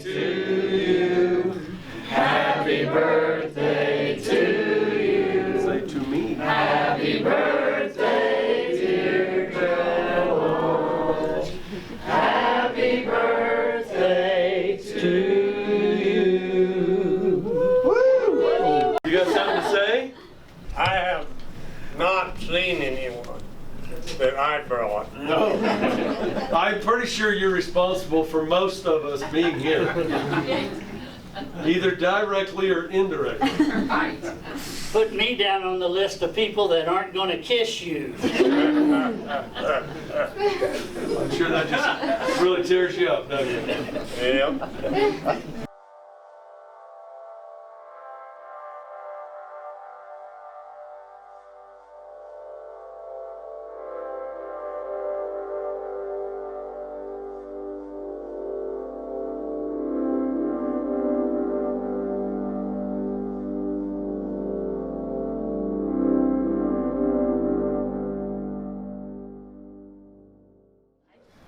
to you. Happy birthday to you. Say to me. Happy birthday, dear George. Happy birthday to you. Woo! You got something to say? I have not seen anyone that I brought. No. I'm pretty sure you're responsible for most of us being here. Either directly or indirectly. Put me down on the list of people that aren't going to kiss you. I'm sure that just really tears you up, doesn't it? Yep.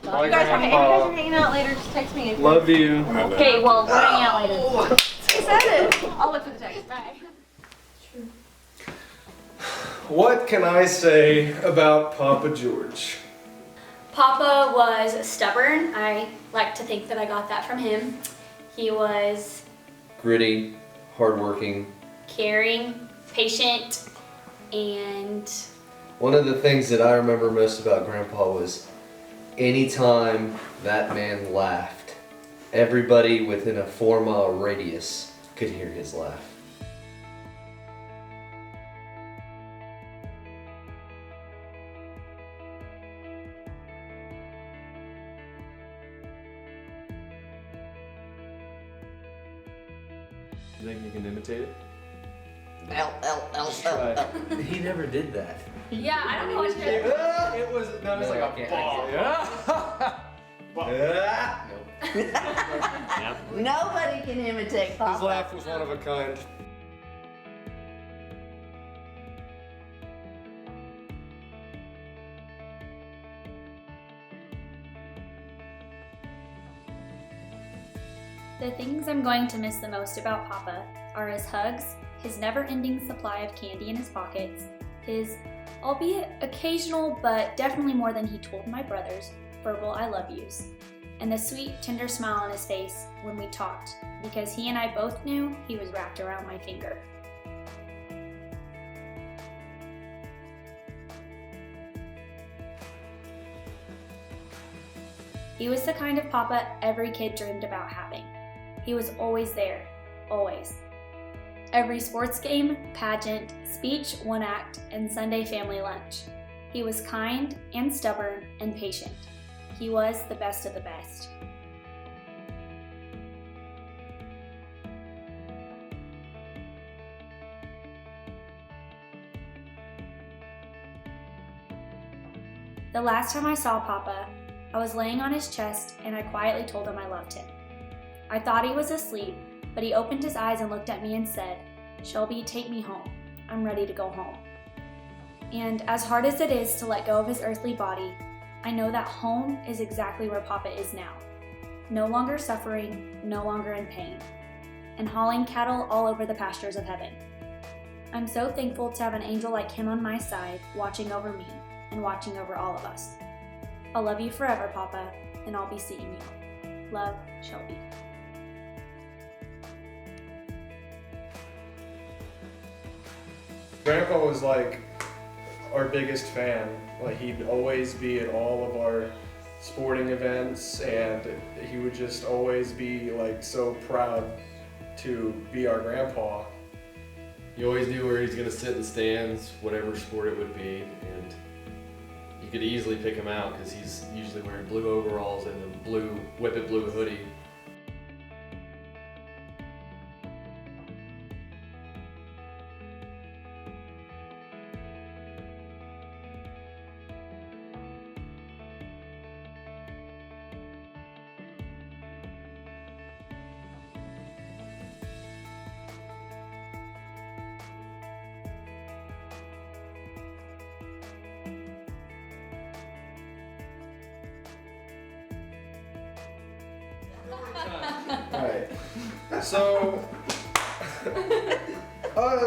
You guys are hanging out later, just text me. Love you. Okay, well, we're hanging out later. I said it. I'll look for the text. Bye. What can I say about Papa George? Papa was stubborn. I like to think that I got that from him. He was gritty, hardworking, caring, patient, and one of the things that I remember most about Grandpa was anytime that man laughed, everybody within a 4-mile radius could hear his laugh. You think you can imitate it? He never did that. yeah, I don't know what to It was like a ball. Nobody can imitate Papa. His laugh was one of a kind. The things I'm going to miss the most about Papa are his hugs, his never-ending supply of candy in his pockets, his, albeit occasional but definitely more than he told my brothers, verbal I love yous, and the sweet, tender smile on his face when we talked, because he and I both knew he was wrapped around my finger. He was the kind of Papa every kid dreamed about having. He was always there, always. Every sports game, pageant, speech, one act, and Sunday family lunch. He was kind and stubborn and patient. He was the best of the best. The last time I saw Papa, I was laying on his chest and I quietly told him I loved him. I thought he was asleep, but he opened his eyes and looked at me and said, "Shelby, take me home. I'm ready to go home." And as hard as it is to let go of his earthly body, I know that home is exactly where Papa is now. No longer suffering, no longer in pain, and hauling cattle all over the pastures of heaven. I'm so thankful to have an angel like him on my side, watching over me and watching over all of us. I'll love you forever, Papa, and I'll be seeing you. Love, Shelby. Grandpa was like our biggest fan. Like he'd always be at all of our sporting events, and he would just always be like so proud to be our grandpa. You always knew where he's going to sit in the stands, whatever sport it would be, and you could easily pick him out because he's usually wearing blue overalls and a blue Whippet blue hoodie. So,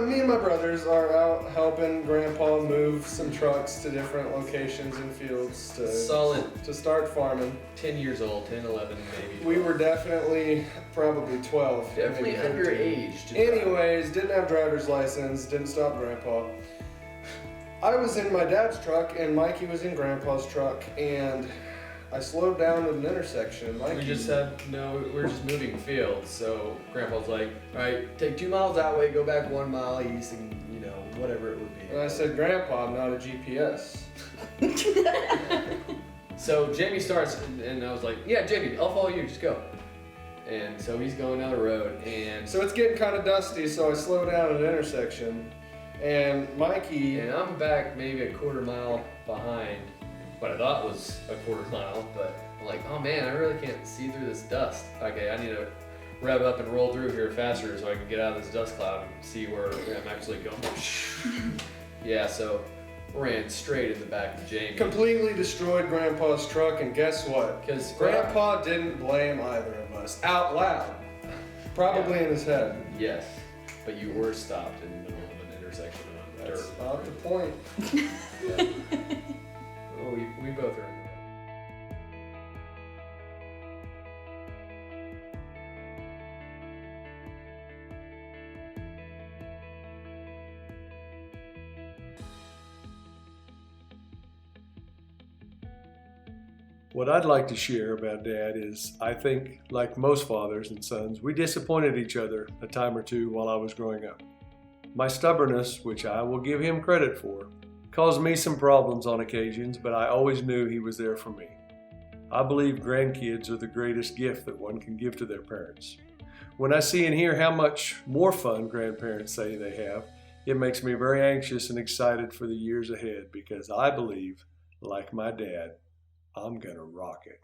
me and my brothers are out helping Grandpa move some trucks to different locations and fields to start farming. 10 years old, 10, 11, maybe. We were definitely probably 12. Definitely maybe 13. underage. Anyways, didn't have driver's license, didn't stop Grandpa. I was in my dad's truck and Mikey was in Grandpa's truck, and I slowed down at an intersection. Mikey, We just said, no, we're just moving fields. So Grandpa's like, all right, take 2 miles that way, go back 1 mile east, and whatever it would be. and I said, Grandpa, I'm not a GPS. So Jamie starts, and I was like, yeah, Jamie, I'll follow you, just go. And so he's going down the road, and So it's getting kind of dusty, so I slow down at an intersection, and Mikey, and I'm back maybe a 1/4 mile behind what I thought was a 1/4 mile, but I'm like, oh man, I really can't see through this dust. Okay, I need to rev up and roll through here faster so I can get out of this dust cloud and see where I'm actually going. Yeah, so ran straight in the back of Jamie. completely destroyed Grandpa's truck, and guess what? Because Grandpa didn't blame either of us out loud, probably in his head. Yes, but you were stopped in the middle of an intersection on That's dirt. not the point. Yeah. Well, we both are in the What I'd like to share about Dad is I think, like most fathers and sons, we disappointed each other a time or two while I was growing up. My stubbornness, which I will give him credit for, caused me some problems on occasions, but I always knew he was there for me. I believe grandkids are the greatest gift that one can give to their parents. When I see and hear how much more fun grandparents say they have, it makes me very anxious and excited for the years ahead because I believe, like my dad, I'm gonna rock it.